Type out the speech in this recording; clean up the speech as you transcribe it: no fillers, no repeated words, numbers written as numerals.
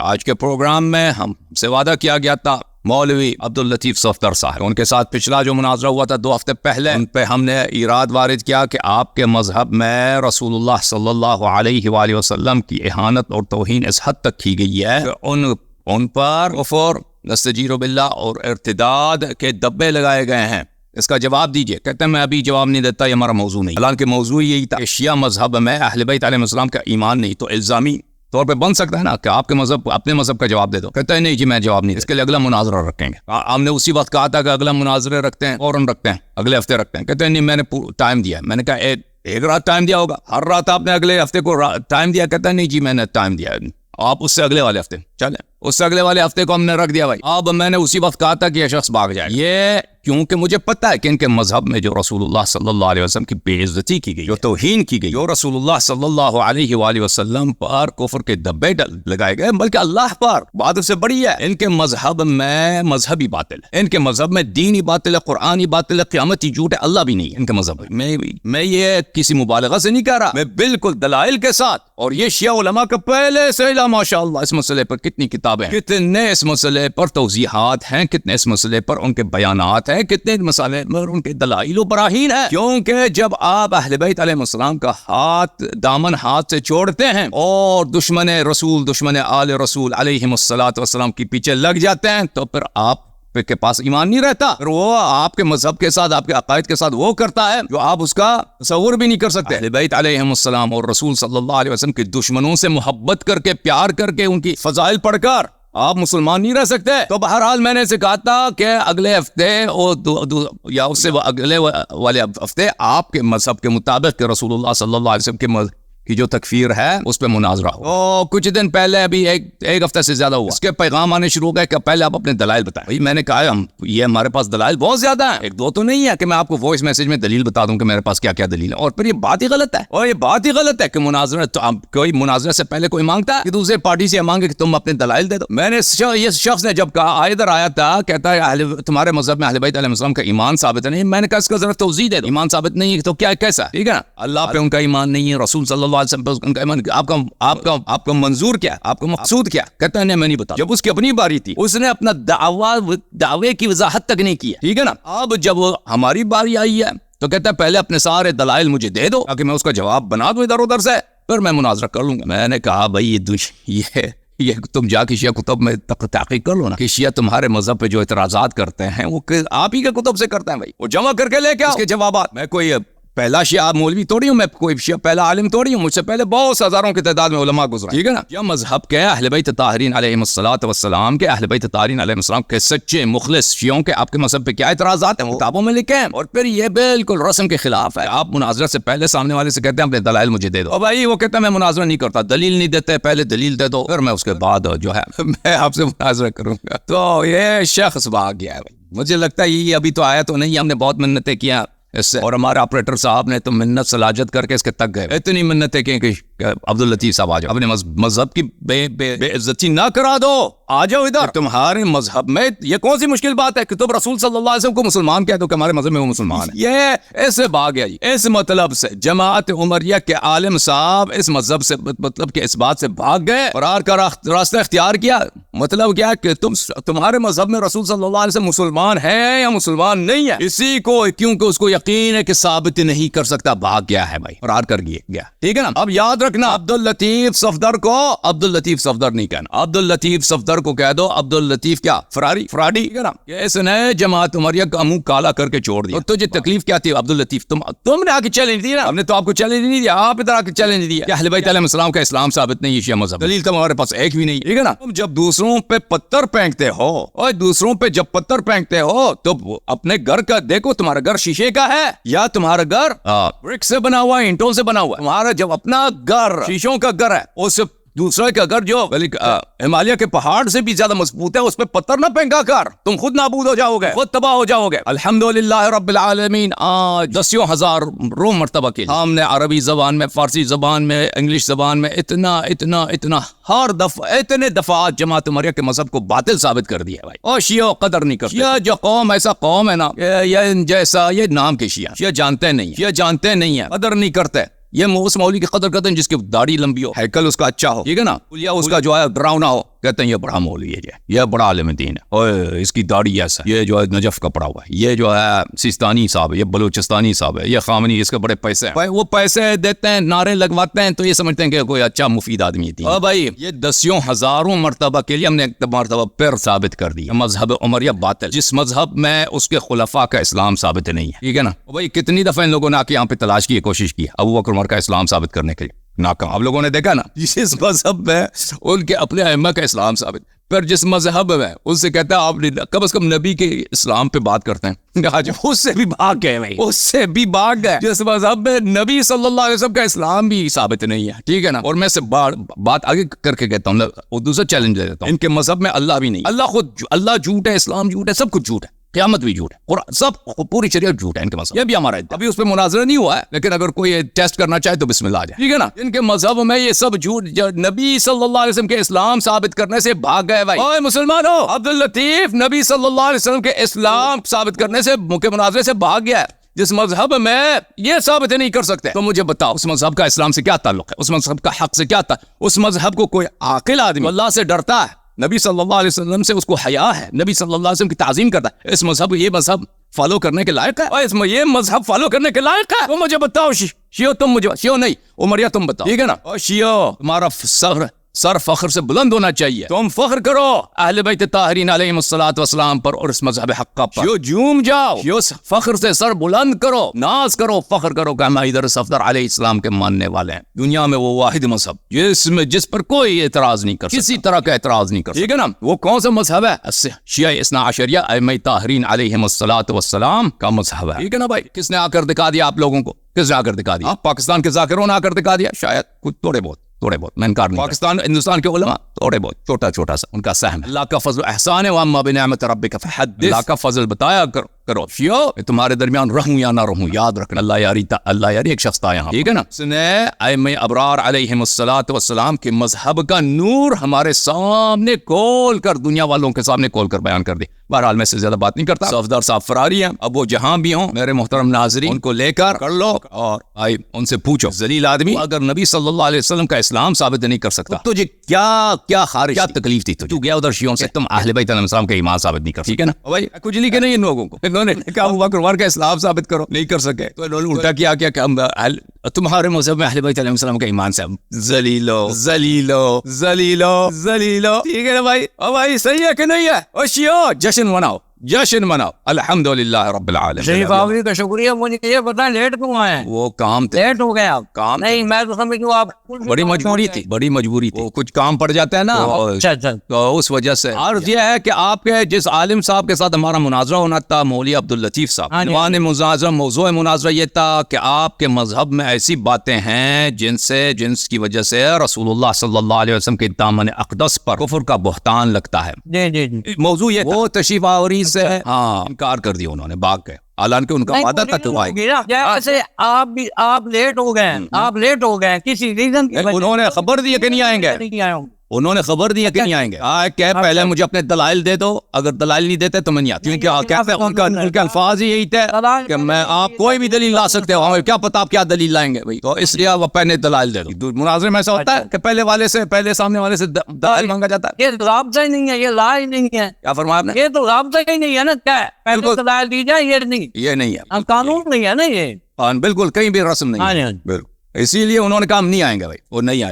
آج کے پروگرام میں ہم سے وعدہ کیا گیا تھا مولوی عبداللطیف صفدر صاحب، ان کے ساتھ پچھلا جو مناظرہ ہوا تھا 2 ہفتے پہلے، ان پہ ہم نے ایراد وارد کیا کہ آپ کے مذہب میں رسول اللہ صلی اللہ علیہ وآلہ وسلم کی اہانت اور توہین اس حد تک کی گئی ہے کہ ان پر کفر، نستجیر باللہ اور ارتداد کے دبے لگائے گئے ہیں۔ اس کا جواب دیجئے۔ کہتے ہیں میں ابھی جواب نہیں دیتا، یہ ہمارا موضوع نہیں، حالانکہ موضوع یہی تھا کہ شیعہ مذہب میں اہل بیت علیہ السلام کا ایمان نہیں، تو الزامی طور پہ بن سکتا ہے نا کہ آپ کے مذہب اپنے مذہب کا جواب دے دو۔ کہتا ہے نہیں جی میں جواب نہیں، اس کے لیے اگلا مناظرہ رکھیں گے۔ ہم نے اسی وقت کہا تھا کہ اگلا مناظرے رکھتے ہیں، فوراً رکھتے ہیں، اگلے ہفتے رکھتے ہیں۔ کہتے ہیں نہیں میں نے ٹائم دیا ہے۔ میں نے کہا ایک رات ٹائم دیا ہوگا، ہر رات آپ نے اگلے ہفتے کو ٹائم دیا۔ کہتا ہے نہیں جی میں نے ٹائم دیا ہے، آپ اس سے اگلے والے ہفتے چلیں۔ اس سے اگلے والے ہفتے کو ہم نے رکھ دیا بھائی۔ اب میں نے اسی وقت کہا تھا کہ یہ شخص بھاگ جائے، یہ کیونکہ مجھے پتہ ہے کہ ان کے مذہب میں جو رسول اللہ صلی اللہ علیہ وسلم کی بے عزتی کی گئی، جو توہین کی گئی، جو رسول اللہ صلی اللہ علیہ وآلہ وسلم پر کفر کے دبے لگائے گئے، بلکہ اللہ پر بات اس سے بڑی ہے، ان کے مذہب میں مذہبی باطل ہے، ان کے مذہب میں دینی باطل ہے، قرآنی باطل ہے، قیامتی جھوٹ ہے، اللہ بھی نہیں ہے ان کے مذہب میں یہ کسی مبالغہ سے نہیں کہہ رہا، میں بالکل دلائل کے ساتھ۔ اور یہ شیعہ علماء کا پہلے سے ماشاء اللہ اس مسئلے پر کتنی کتابیں ہیں، کتنے اس مسئلے پر توضیحات ہیں، کتنے اس مسئلے پر ان کے بیانات ہیں، کتنے مسئلے پر ان کے دلائل و براہین ہیں۔ کیونکہ جب آپ اہل بیت علیہ السلام کا دامن ہاتھ سے چھوڑتے ہیں اور دشمن رسول، دشمن آل رسول علیہ السلام کی پیچھے لگ جاتے ہیں، تو پھر آپ کے پاس ایمان نہیں رہتا، پھر وہ آپ کے مذہب کے ساتھ، آپ کے عقائد کے ساتھ وہ کرتا ہے جو آپ اس کا تصور بھی نہیں کر سکتے۔ اہل بیت علیہ السلام اور رسول صلی اللہ علیہ وسلم کے دشمنوں سے محبت کر کے، پیار کر کے، ان کی فضائل پڑھ کر آپ مسلمان نہیں رہ سکتے۔ تو بہرحال میں نے اسے کہا تھا کہ اگلے ہفتے یا اس سے اگلے والے ہفتے آپ کے مذہب کے مطابق کہ رسول اللہ صلی اللہ علیہ وسلم کی جو تکفیر ہے اس پہ مناظرہ ہو۔ تو کچھ دن پہلے، ابھی ایک ہفتہ سے زیادہ ہوا، اس کے پیغام آنے شروع ہو گئے کہ پہلے آپ اپنے دلائل بتائیں۔ بھائی میں نے کہا یہ ہمارے پاس دلائل بہت زیادہ ہیں، 1-2 تو نہیں ہے کہ میں آپ کو وائس میسج میں دلیل بتا دوں کہ میرے پاس کیا کیا دلیل ہے۔ اور پھر یہ بات ہی غلط ہے، اور یہ بات ہی غلط ہے کہ مناظرہ تو کوئی مناظرہ سے پہلے کوئی مانگتا ہے کہ دوسرے پارٹی سے مانگے کہ تم اپنے دلائل دے دو۔ میں نے یہ شخص نے جب کہا، ادھر آیا تھا، کہتا ہے تمہارے مذہب میں اہل بیت علیہ السلام کا ایمان ثابت ہے نہیں۔ میں نے کہا اس کا ذرا توضیح دے دو، ایمان ثابت نہیں ہے تو کیا کیسا؟ ٹھیک ہے نا، اللہ پہ ان کا ایمان نہیں ہے، رسول صلی اللہ علیہ وسلم پہ ان کا ایمان، آپ کا منظور کیا، آپ کا مقصود کیا؟ کہتا ہے نہیں میں نہیں بتا۔ جب اس کی اپنی باری تھی، اس نے اپنا دعوے کی وضاحت تک نہیں کی ہے، ٹھیک ہے نا۔ اب جب ہماری باری آئی ہے تو کہتا ہے پہلے اپنے سارے دلائل مجھے دے دو تاکہ میں اس کا جواب بنا دوں ادھر ادھر سے، پھر میں مناظرہ کر لوں گا۔ میں نے کہا بھائی یہ تم جا کے شیعہ کتب میں تحقیق کر لو نا کہ شیعہ تمہارے مذہب پہ جو اعتراضات کرتے ہیں وہ آپ ہی کے کتب سے کرتے ہیں بھائی، وہ جمع کر کے لے کے اس کے جوابات۔ میں کوئی پہلا شیعہ مولوی توڑی ہوں، میں کوئی شیعہ پہلا عالم توڑی ہوں، مجھ سے پہلے بہت ہزاروں کی تعداد میں علماء گزرے، ٹھیک ہے نا۔ یہ مذہب کے اہل بیت طاہرین علیہم السلام کے، اہل بیت طاہرین علیہم السلام کے سچے مخلص شیعوں کے آپ کے مذہب پہ کیا اعتراضات ہیں وہ کتابوں میں لکھے ہیں، اور پھر یہ بالکل رسم کے خلاف ہے۔ آپ مناظرہ سے پہلے سامنے والے سے کہتے ہیں اپنے دلائل مجھے دے دو، اور بھائی وہ کہتا ہے میں مناظرہ نہیں کرتا، دلیل نہیں دیتے، پہلے دلیل دے دو، پھر میں اس کے بعد جو ہے میں آپ سے مناظرہ کروں گا۔ تو یہ شخص بھاگ گیا ہے بھائی، مجھے لگتا ہے یہ ابھی تو آیا تو نہیں، ہم نے بہت منتیں کیا اس سے، اور ہمارے آپریٹر صاحب نے تو منت سلاجت کر کے اس کے تک گئے، اتنی منتیں کہ عبداللطیف صاحب آ جاؤ، اپنے مذہب کی بے عزتی نہ کرا دو، آ جاؤ ادھر۔ تمہارے مذہب میں یہ کون سی مشکل بات ہے کہ تم رسول صلی اللہ علیہ وسلم کو مسلمان کہہ دو کہ ہمارے مذہب میں وہ مسلمان ہے؟ یہ ایسے بھاگ گیا، اس مطلب سے جماعت عمریہ کے عالم صاحب اس مذہب سے، مطلب کہ اس بات سے بھاگ گئے اور آر کا راستہ اختیار کیا۔ مطلب کیا کہ تمہارے مذہب میں رسول صلی اللہ علیہ وسلم مسلمان ہے یا مسلمان نہیں ہے، اسی کو کیونکہ اس کو یقین ہے کہ ثابت نہیں کر سکتا، بھاگ گیا ہے بھائی اور آر کر گیا، ٹھیک ہے نا۔ اب یاد رکھنا، عبداللطیف صفدر کو عبداللطیف صفدر نہیں کہنا، عبداللطیف صفدر کو کہہ دو عبداللطیف کیا فراڈی، ٹھیک ہے نا۔ اس نے جماعت عمریہ کا منہ کالا کر کے چھوڑ دیا۔ اور تجھے تکلیف کیا تھی عبداللطیف؟ تم نے آ کے چیلنج دیا نا، ہم نے تو آپ کو چیلنج نہیں دیا، آپ ادھر آ کے چیلنج دیا کہ اہل بیت علیہ السلام کا اسلام ثابت نہیں ہے، شیعہ مذہب دلیل تو ہمارے پاس ایک بھی نہیں، ٹھیک ہے نا۔ تم جب دوسروں پہ پتھر پھینکتے ہو، اور دوسروں پہ جب پتھر پھینکتے ہو تو اپنے گھر کا دیکھو، تمہارا گھر شیشے کا ہے یا تمہارا گھر برک سے بنا ہوا ہے، اینٹوں سے بنا ہوا ہے؟ تمہارا جب اپنا گھر شیشوں کا گھر ہے، اس دوسرے کا گھر جو ہمالیہ کے پہاڑ سے بھی زیادہ مضبوط ہے، اس پہ پتھر نہ پھینکا کر، تم خود نابود ہو جاؤ گے، خود تباہ ہو جاؤ گے۔ الحمدللہ رب العالمین، آج 10,000 روم مرتبہ کے ہم نے عربی زبان میں، فارسی زبان میں، انگلش زبان میں اتنا ہر دفعہ اتنے دفعات جماعت عمریہ کے مذہب کو باطل ثابت کر دیا بھائی، اور شیعہ قدر نہیں کرتے۔ شیعہ جو قوم، ایسا قوم ہے نا، یہ نام کے شیعہ جانتے نہیں ہیں، قدر نہیں کرتے۔ یہ اس مولوی کی قدر کرتے ہیں جس کی داڑھی لمبی ہو، ہیکل اس کا اچھا ہو، ٹھیک ہے نا، یا اس کا جو ہے ڈراؤنا ہو، کہتے ہیں یہ بڑا مولوی ہے، یہ بڑا عالم دین ہے، اور اس کی داڑھی ایسا، یہ جو ہے نجف کا پڑا ہوا ہے، یہ جو ہے سیستانی صاحب ہے، یہ بلوچستانی صاحب ہے، یہ خامنی، اس کے بڑے پیسے ہیں، وہ پیسے دیتے ہیں، نعرے لگواتے ہیں، تو یہ سمجھتے ہیں کہ کوئی اچھا مفید آدمی ہے۔ اور بھائی یہ دسیوں ہزاروں مرتبہ کے لیے ہم نے ایک مرتبہ پھر ثابت کر دیا، مذہب عمریہ باطل، جس مذہب میں اس کے خلفاء کا اسلام ثابت نہیں ہے، ٹھیک ہے نا۔ بھائی کتنی دفعہ ان لوگوں نے آ کے یہاں پہ تلاش کی کوشش کی ابو بکر عمر کا اسلام ثابت کرنے کے لیے، ناکام۔ آپ لوگوں نے دیکھا نا، جس مذہب میں ان کے اپنے ائمہ کا اسلام ثابت، پھر جس مذہب میں اس سے کہتا ہے آپ کم از کم نبی کے اسلام پہ بات کرتے ہیں، اس سے بھی بھاگ گئے بھائی، اس سے بھی بھاگ گئے، جس مذہب میں نبی صلی اللہ علیہ وسلم کا اسلام بھی ثابت نہیں ہے، ٹھیک ہے نا۔ اور میں سے بات آگے کر کے کہتا ہوں، اور دوسرا چیلنج دے دیتا ہوں، ان کے مذہب میں اللہ بھی نہیں، اللہ جھوٹ ہے، اسلام جھوٹ ہے، سب کچھ جھوٹ ہے، قیامت بھی جھوٹ ہے، اور سب پوری شریعت جھوٹ ہے ان کے مذہب، یہ بھی ہمارا ہے۔ ابھی اس پہ مناظرہ نہیں ہوا ہے، لیکن اگر کوئی ٹیسٹ کرنا چاہے تو بسم اللہ آ جائے، ٹھیک ہے نا۔ ان کے مذہب میں یہ سب جھوٹ، نبی صلی اللہ علیہ وسلم کے اسلام ثابت کرنے سے بھاگ گئے بھائی۔ اوے مسلمانوں، عبداللطیف نبی صلی اللہ علیہ وسلم کے اسلام ثابت کرنے سے، کے مناظرے سے بھاگ گیا ہے، جس مذہب میں یہ ثابت نہیں کر سکتے۔ تو مجھے بتاؤ اس مذہب کا اسلام سے کیا تعلق ہے، اس مذہب کا حق سے کیا تعلق، اس مذہب کو کوئی عاقل آدمی اللہ سے ڈرتا ہے، نبی صلی اللہ علیہ وسلم سے اس کو حیا ہے، نبی صلی اللہ علیہ وسلم کی تعظیم کرتا ہے، اس مذہب یہ مذہب فالو کرنے کے لائق ہے، اور اس میں یہ مذہب فالو کرنے کے لائق ہے؟ تو مجھے بتاؤ شیعو، تم مجھے، شیعو نہیں عمریہ تم بتاؤ، ٹھیک ہے نا۔ اور شیعو تمہارا سر فخر سے بلند ہونا چاہیے، تم فخر کرو اہل بیت طاہرین علیہم الصلوۃ والسلام پر اور اس مذہب حق پر، شیعو جھوم جاؤ، شیعو فخر سے سر بلند کرو، ناز کرو، فخر کرو کہ ہم حیدر صفدر علیہ السلام کے ماننے والے ہیں۔ دنیا میں وہ واحد مذہب جس پر کوئی اعتراض نہیں کر سکتا، کسی طرح کا اعتراض نہیں کر سکتا، ٹھیک ہے نا۔ وہ کون سا مذہب ہے؟ شیعہ اثنا عشریہ ائمہ طاہرین علیہم الصلوۃ والسلام کا مذہب ہے، ٹھیک ہے نا بھائی۔ کس نے آ کر دکھا دیا آپ لوگوں کو؟ کس نے آ کر دکھا دیا؟ پاکستان کے ذاکروں نے آ کر دکھا دیا، شاید کچھ تھوڑے بہت، میں انکار نہیں۔ پاکستان ہندوستان کے علماء تھوڑے بہت، چھوٹا سا ان کا سہم، اللہ کا فضل احسان ہے، وَأَمَّا بِنِعْمَةِ رَبِّكَ فَحَدِّثْ، اللہ کا فضل بتایا کرو۔ شیعو تمہارے درمیان رہوں یا نہ رہوں، یاد رکھنا، اللہ یاری ایک شخص تھا یہاں، ٹھیک ہے نا۔ اس نے ائمہ ابرار علیہم الصلوۃ والسلام کے مذہب کا نور ہمارے سامنے کھول کر، دنیا والوں کے سامنے کھول کر بیان کر دی۔ بہرحال میں سے زیادہ بات نہیں کرتا، صفدر صاحب فراری ہیں، اب وہ جہاں بھی ہوں میرے محترم ناظرین، ان کو لے کر لو اور آئی ان سے پوچھو، ذلیل آدمی اگر نبی صلی اللہ علیہ وسلم کا اسلام ثابت نہیں کر سکتا، تجھے کیا خارج، کیا تکلیف تھی تو گیا ادھر شیعوں سے، تم اہل بیت علیہ السلام کا ایمان ثابت نہیں کر سکتے، ٹھیک ہے نا بھائی۔ کچھ نہیں کہ نہیں ان لوگوں کو، انہوں نے کہا ابو بکر عمر کا اسلام ثابت کرو، نہیں کر سکے، تو انہوں نے الٹا کیا کہ ہم تمہارے مذہب میں اہل بیت علیہ السلام کا ایمان سے ذلیلو، ٹھیک ہے نا بھائی۔ اور بھائی صحیح ہے کہ نہیں ہے؟ اور شیعو جشن مناؤ، الحمدللہ رب العالمین۔ شریف آوری کا شکریہ، مجھے یہ بتا لیٹ کیوں آئے ہیں؟ وہ کام لیٹ ہو گئے آپ؟ کام نہیں، میں تو سمجھوں آپ بڑی مجبوری تھی، وہ کچھ کام پڑ جاتا ہے نا، اچھا، تو اس وجہ سے عرض یہ ہے کہ آپ کے جس عالم صاحب کے ساتھ ہمارا مناظرہ ہونا تھا، مولوی عبداللطیف صاحب، عنوان مناظرہ، موضوع مناظرہ یہ تھا کہ آپ کے مذہب میں ایسی باتیں ہیں جن کی وجہ سے رسول اللہ صلی اللہ علیہ وسلم کے دامن اقدس پر کفر کا بہتان لگتا ہے۔ جی موضوع یہ وہ تشریف آوری سے انکار کر دیا انہوں نے، بھاگ گئے، حالانکہ ان کا وعدہ تھا تو آئے گا۔ جیسے آپ لیٹ ہو گئے کسی ریزن کی وجہ، انہوں نے خبر دی کہ نہیں آئیں گے، نہیں آیا ہوں، انہوں نے خبر دی کہ نہیں آئیں گے، کہ پہلے مجھے اپنے دلائل دے دو، اگر دلائل نہیں دیتے تو میں نہیں آتا، کیونکہ کہتے ہیں ان کا الفاظ ہی یہی تھے کہ میں آپ کوئی بھی دلیل لا سکتے ہو، ہمیں کیا پتا آپ کیا دلیل لائیں گے بھائی، تو اس لیے وہ پہلے دلائل دے دو۔ مناظرے میں ایسا ہوتا ہے کہ پہلے سامنے والے سے دلائل مانگا جاتا ہے، یہ رابطہ ہی نہیں ہے، یہ لا ہی نہیں ہے، کیا فرمایا آپ نے؟ یہ تو رابطہ ہی نہیں ہے نا، کیا ہے پہلے دلائل دی جائے، یہ نہیں ہے، قانون نہیں ہے نا یہ، بالکل کہیں بھی رسم نہیں ہے، بالکل، اسی لیے انہوں نے کہا ہم نہیں آئیں گے بھائی، وہ نہیں آئے۔